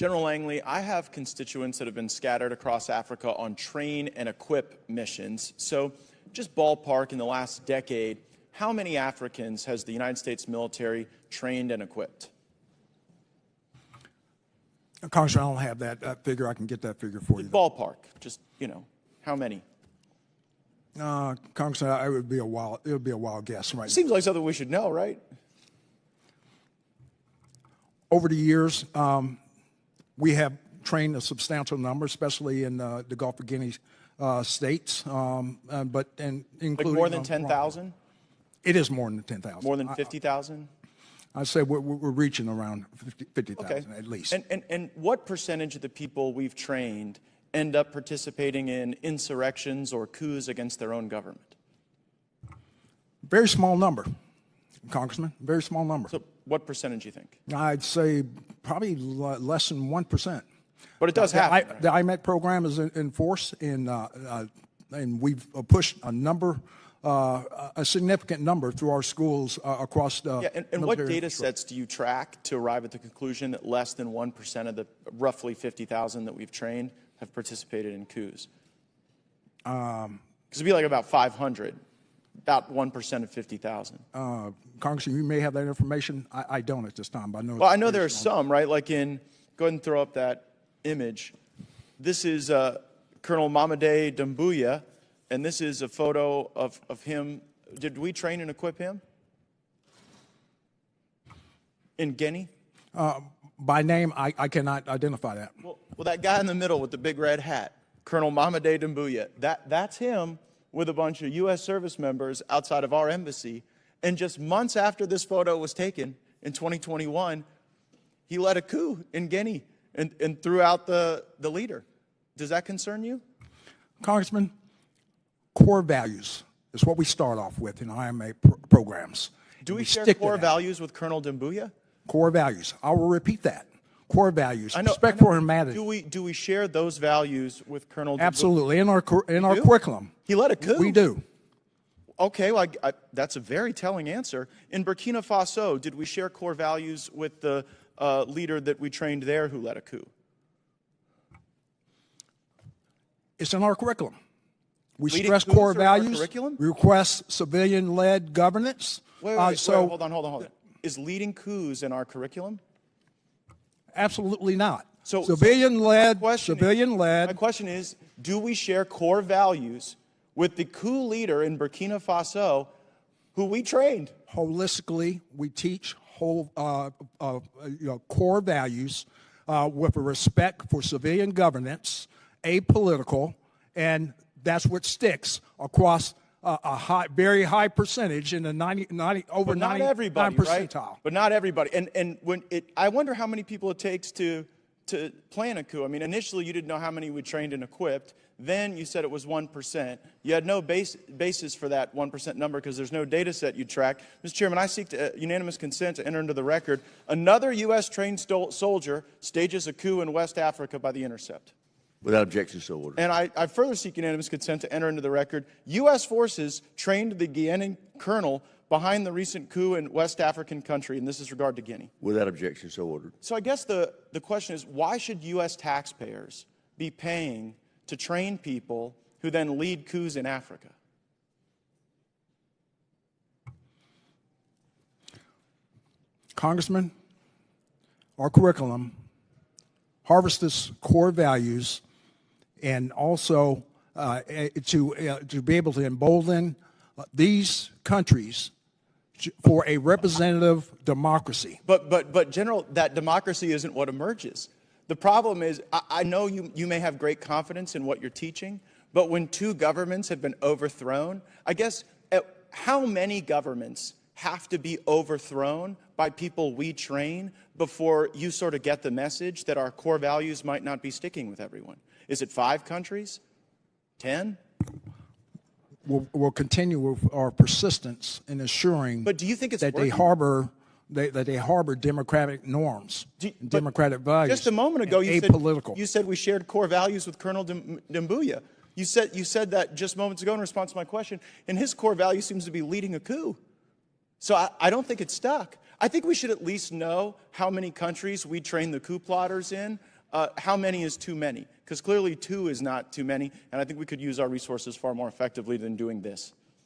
General Langley, I have constituents that have been scattered across Africa on train and equip missions. So just ballpark, in the last decade, how many Africans has the United States military trained and equipped? Congressman, I don't have that figure. I can get that figure for you. Ballpark, just, how many? Congressman, it would be a wild guess right now. Seems like something we should know, right? Over the years, we have trained a substantial number, especially in the Gulf of Guinea states, including Like more than 10,000? It is more than 10,000. More than 50,000? I'd say we're reaching around 50,000 okay. at least. And what percentage of the people we've trained end up participating in insurrections or coups against their own government? Very small number, Congressman, very small number. So what percentage do you think? I'd say probably less than 1%. But it does happen. The IMET program is in force, and we've pushed a significant number through our schools across the and what data sets do you track to arrive at the conclusion that less than 1% of the roughly 50,000 that we've trained have participated in coups? Because it'd be like about 500, about 1% of 50,000. Congressman, you may have that information. I don't at this time, but I know. Well, I know there are some, right? Like go ahead and throw up that image. This is Colonel Mamadi Doumbouya, and this is a photo of him. Did we train and equip him in Guinea? By name, I cannot identify that. Well, that guy in the middle with the big red hat, Colonel Mamadi Doumbouya, that's him with a bunch of U.S. service members outside of our embassy. And just months after this photo was taken in 2021, he led a coup in Guinea and threw out the leader. Does that concern you? Congressman, core values is what we start off with in IMA programs. Do we share core values with Colonel Doumbouya? Core values. I will repeat that. Core values. Respect for humanity. Do we share those values with Colonel Doumbouya? Absolutely. In our curriculum. He led a coup? We do. Okay, well, that's a very telling answer. In Burkina Faso, did we share core values with the leader that we trained there who led a coup? It's in our curriculum. We Leading stress coups core are in our values. curriculum? We request civilian-led governance. Wait, hold on. Is leading coups in our curriculum? Absolutely not. So civilian-led. My question is, do we share core values with the coup leader in Burkina Faso who we trained? Holistically, we teach core values with a respect for civilian governance, apolitical, and that's what sticks across a very high percentage in the 99 percentile. Right? But not everybody. And I wonder how many people it takes to plan a coup. I mean, initially you didn't know how many we trained and equipped. Then you said it was 1%. You had no basis for that 1% number because there's no data set you track. Mr. Chairman, I seek unanimous consent to enter into the record. Another U.S. trained soldier stages a coup in West Africa by The Intercept. Without objection, so ordered. And I further seek unanimous consent to enter into the record. U.S. forces trained the Guinean colonel behind the recent coup in West African country, and this is regard to Guinea. Without objection, so ordered. So I guess the question is, why should U.S. taxpayers be paying to train people who then lead coups in Africa? Congressman, our curriculum harvests core values and also to be able to embolden these countries for a representative democracy. But General, that democracy isn't what emerges. The problem is, I know you may have great confidence in what you're teaching, but when two governments have been overthrown, I guess how many governments have to be overthrown by people we train before you sort of get the message that our core values might not be sticking with everyone? Is it 5 countries? 10? We'll continue with our persistence in assuring but do you think it's that working? they harbor democratic norms, democratic values. Just a moment ago, you said we shared core values with Colonel Doumbouya. You said that just moments ago in response to my question, and his core value seems to be leading a coup. So I don't think it's stuck. I think we should at least know how many countries we train the coup plotters in how many is too many? Because clearly 2 is not too many, and I think we could use our resources far more effectively than doing this.